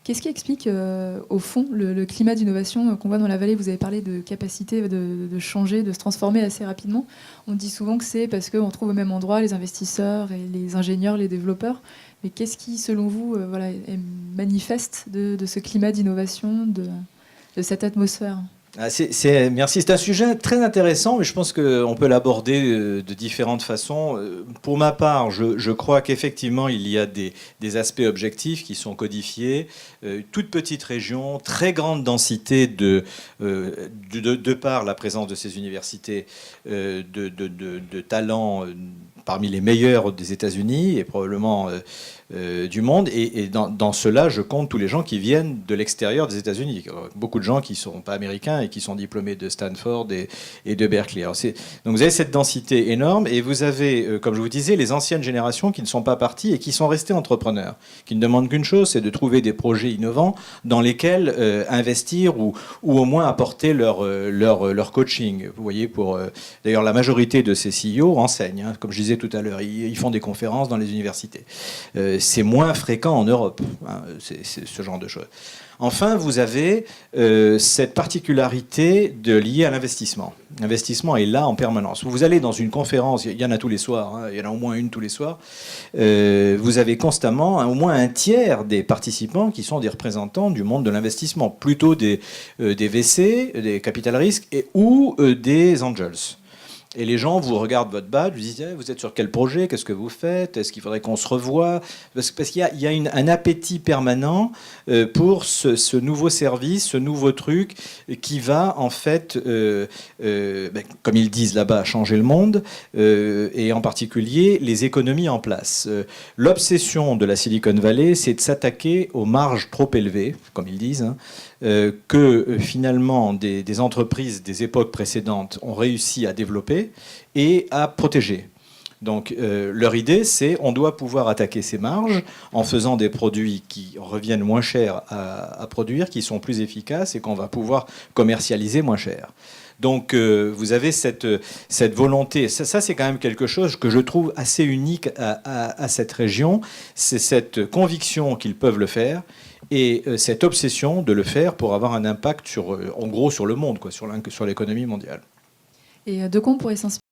Qu'est-ce qui explique, au fond, le climat d'innovation qu'on voit dans la vallée? Vous avez parlé de capacité de changer, de se transformer assez rapidement. On dit souvent que c'est parce qu'on trouve au même endroit les investisseurs et les ingénieurs, les développeurs. Mais qu'est-ce qui, selon vous, voilà, est manifeste de ce climat d'innovation, de cette atmosphère? Merci. C'est un sujet très intéressant, mais je pense qu'on peut l'aborder de différentes façons. Pour ma part, je crois qu'effectivement, il y a des aspects objectifs qui sont codifiés. Toute petite région, très grande densité de par la présence de ces universités, de talents parmi les meilleurs des États-Unis et probablement du monde. Et dans cela, je compte tous les gens qui viennent de l'extérieur des États-Unis. Beaucoup de gens qui ne sont pas américains et qui sont diplômés de Stanford et de Berkeley. Donc vous avez cette densité énorme et vous avez, comme je vous disais, les anciennes générations qui ne sont pas parties et qui sont restées entrepreneurs, qui ne demandent qu'une chose, c'est de trouver des projets innovants dans lesquels investir ou au moins apporter leur coaching. Vous voyez, d'ailleurs, la majorité de ces CEO enseignent. Hein, comme je disais tout à l'heure, ils font des conférences dans les universités. C'est moins fréquent en Europe, hein, c'est ce genre de choses. Enfin, vous avez cette particularité liée à l'investissement. L'investissement est là en permanence. Vous allez dans une conférence, il y en a tous les soirs, hein, il y en a au moins une tous les soirs, vous avez constamment au moins un tiers des participants qui sont des représentants du monde de l'investissement, plutôt des VC, des capital risques, ou des angels. Et les gens vous regardent votre badge, vous disent vous êtes sur quel projet, qu'est-ce que vous faites, est-ce qu'il faudrait qu'on se revoie? Parce qu'il y a un appétit permanent pour ce nouveau service, ce nouveau truc qui va en fait, comme ils disent là-bas, changer le monde et en particulier les économies en place. L'obsession de la Silicon Valley, c'est de s'attaquer aux marges trop élevées, comme ils disent, hein, que finalement des entreprises des époques précédentes ont réussi à développer et à protéger. Donc leur idée, c'est on doit pouvoir attaquer ces marges en faisant des produits qui reviennent moins chers à produire, qui sont plus efficaces et qu'on va pouvoir commercialiser moins cher. Donc vous avez cette volonté, ça c'est quand même quelque chose que je trouve assez unique à cette région, c'est cette conviction qu'ils peuvent le faire et cette obsession de le faire pour avoir un impact en gros sur le monde, quoi, sur l'économie mondiale. Et de quoi on pourrait s'inspirer